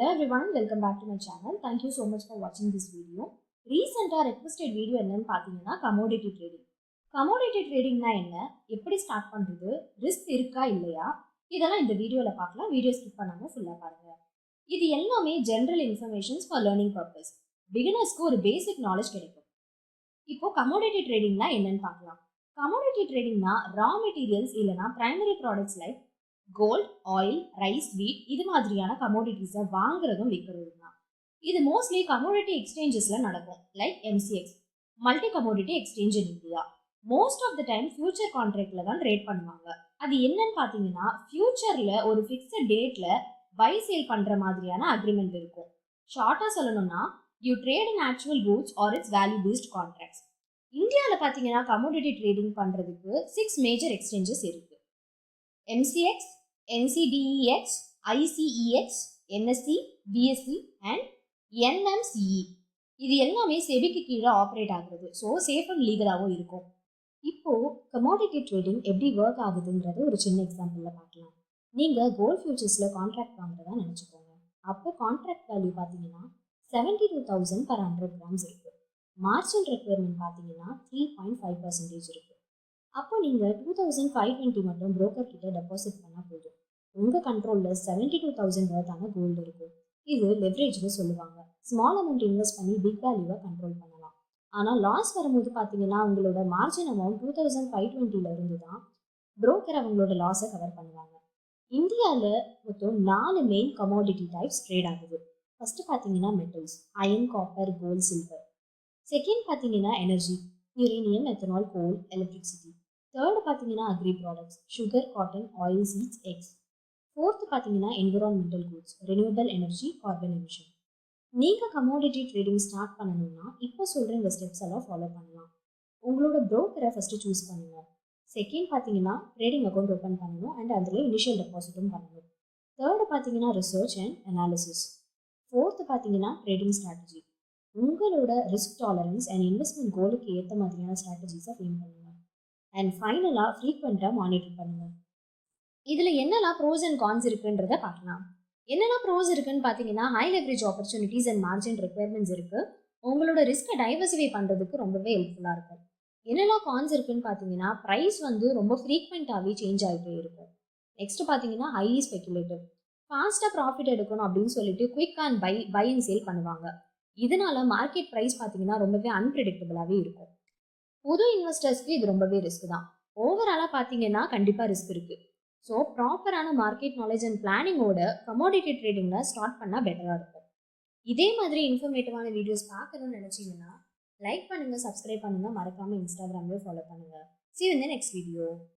Hello everyone, welcome back to my channel. Thank you so much for watching this video. Recently requested video என்னன்னு பாத்தீங்கன்னா commodity trading. Commodity trading னா என்ன? எப்படி start பண்றது? Risk இருக்கா இல்லையா? இதெல்லாம் இந்த வீடியோல பார்க்கலாம். வீடியோ ஸ்கிப் பண்ணாம ஃபுல்லா பாருங்க. இது எல்லாமே general informations for learning purpose. பிகினர்ஸ்க்கு ஒரு பேசிக் நாலேஜ் கிடைக்கும். இப்போ commodity trading னா என்னன்னு பார்க்கலாம். Commodity trading னா raw materials இல்லனா primary products like gold, oil, rice, wheat இது மாதிரியான கமோடிட்டிஸை வாங்குறதும் விற்கிறதும் தான். இது மோஸ்ட்லி கமோடிட்டி எக்ஸ்சேஞ்சஸ்ல நடக்கும், like MCX, multi commodity exchange in India. Most of the time future கான்ட்ராக்ட்ல தான் ட்ரேட் பண்ணுவாங்க. அது என்னன்னு பார்த்தீங்கன்னா, ஃபியூச்சர்ல ஒரு ஃபிக்ஸட் டேட்ல பை சேல் பண்ற மாதிரியான அக்ரிமெண்ட் இருக்கும். ஷார்ட்டா சொல்லணும்னா, you trade in actual goods or its value based contracts. இந்தியாவில் பார்த்தீங்கன்னா கமோடிட்டி ட்ரேடிங் பண்றதுக்கு 6 மேஜர் எக்ஸ்சேஞ்சஸ் இருக்கு. MCX, NCDEX, ICEX, NSE, BSE and NMCE. இது எல்லாமே செபிக்கு கீழே ஆப்ரேட் ஆகுறது. ஸோ சேஃப் அண்ட் லீகலாகவும் இருக்கும். இப்போ கமோடிட்டி ட்ரேடிங் எப்படி ஒர்க் ஆகுதுன்றத ஒரு சின்ன எக்ஸாம்பிளில் பார்க்கலாம். நீங்கள் கோல்ட் ஃபியூச்சர்ஸில் கான்ட்ராக்ட் வாங்குறதா நினச்சிக்கோங்க. அப்போ கான்ட்ராக்ட் வேல்யூ பார்த்தீங்கன்னா 72,000 per 100 grams இருக்கு. மார்ஜின் ரெக்யர்மெண்ட் பார்த்தீங்கன்னா 3.5% இருக்கு. அப்போ நீங்கள் 2,520 மட்டும் புரோக்கர் கிட்ட டெபாசிட் பண்ணால் போதும். உங்கள் கண்ட்ரோலில் 72,000 வர்த்தான கோல்டு இருக்கும். இது லெவரேஜ்னு சொல்லுவாங்க. ஸ்மால் அமௌண்ட் இன்வெஸ்ட் பண்ணி பிக் வேல்யூவை கண்ட்ரோல் பண்ணலாம். ஆனால் லாஸ் வரும்போது பார்த்தீங்கன்னா உங்களோட மார்ஜின் அமௌண்ட் 2,520 இருந்து தான் புரோக்கர் அவங்களோட லாஸை கவர் பண்ணுவாங்க. இந்தியாவில் மொத்தம் 4 மெயின் கமோடிட்டி டைப்ஸ் ட்ரேட் ஆகுது. ஃபர்ஸ்ட் பார்த்தீங்கன்னா metals, iron, copper, gold, silver. Second பார்த்தீங்கன்னா energy, uranium, ethanol, coal, electricity. Third பார்த்தீங்கன்னா agri products, sugar, cotton, oil, seeds, எக்ஸ். ஃபோர்த்து பார்த்தீங்கன்னா environmental goods, renewable energy, carbon emission. நீங்கள் கமோடிட்டி ட்ரேடிங் ஸ்டார்ட் பண்ணணும்னா இப்போ சொல்கிற இந்த ஸ்டெப்ஸ் எல்லாம் ஃபாலோ பண்ணலாம். உங்களோட ப்ரோக்கரை ஃபஸ்ட்டு சூஸ் பண்ணுங்கள். செகண்ட் பார்த்தீங்கன்னா ட்ரேடிங் அக்கௌண்ட் ஓப்பன் பண்ணணும் அண்ட் அதில் இனிஷியல் டெபாசிட்டும் பண்ணணும். தேர்டு பார்த்தீங்கன்னா ரிசர்ச் அண்ட் அனாலிசிஸ். ஃபோர்த்து பார்த்தீங்கன்னா ட்ரேடிங் ஸ்ட்ராட்டஜி. உங்களோட ரிஸ்க் டாலரன்ஸ் அண்ட் இன்வெஸ்ட்மெண்ட் கோலுக்கு ஏற்ற மாதிரியான ஸ்ட்ராட்டஜிஸை ஃப்ரேம் பண்ணுங்கள். அண்ட் ஃபைனலாக ஃப்ரீக்வெண்ட்டாக மானிட்டர் பண்ணுங்கள். இதில் என்னெல்லாம் ப்ரோஸ் அண்ட் கான்ஸ் இருக்குன்றத பார்க்கலாம். என்னெல்லாம் ப்ரோஸ் இருக்குன்னு பார்த்தீங்கன்னா, high leverage opportunities and margin requirements இருக்குது. உங்களோட ரிஸ்க்கை டைவர்சிஃபை பண்ணுறதுக்கு ரொம்பவே ஹெல்ப்ஃபுல்லாக இருக்கும். என்னெல்லாம் கான்ஸ் இருக்குன்னு பார்த்தீங்கன்னா, ப்ரைஸ் ரொம்ப ஃப்ரீக்வெண்ட்டாகவே சேஞ்ச் ஆகிட்டே இருக்கும். நெக்ஸ்ட் பார்த்தீங்கன்னா ஹைலி ஸ்பெகுலேட்டிவ். ஃபாஸ்ட்டாக ப்ராஃபிட் எடுக்கணும் அப்படின்னு சொல்லிட்டு quick and buy and sell பண்ணுவாங்க. இதனால மார்க்கெட் ப்ரைஸ் பார்த்தீங்கன்னா ரொம்பவே அன்பிரடிக்டபிளாகவே இருக்கும். புது இன்வெஸ்டர்ஸ்க்கு இது ரொம்பவே ரிஸ்க் தான். ஓவராலாக பார்த்தீங்கன்னா கண்டிப்பாக ரிஸ்க் இருக்குது. ஸோ ப்ராப்பரான மார்க்கெட் நாலேஜ் அண்ட் பிளானிங்கோட கமோடிட்டி ட்ரேடிங்கில் ஸ்டார்ட் பண்ணால் பெட்டராக இருக்கும். இதே மாதிரி இன்ஃபர்மேட்டிவான வீடியோஸ் பார்க்கணும்னு நினச்சிங்கன்னா லைக் பண்ணுங்கள், சப்ஸ்கிரைப் பண்ணுங்கள், மறக்காமல் இன்ஸ்டாகிராம்லேயும் ஃபாலோ பண்ணுங்கள். See you in the next video.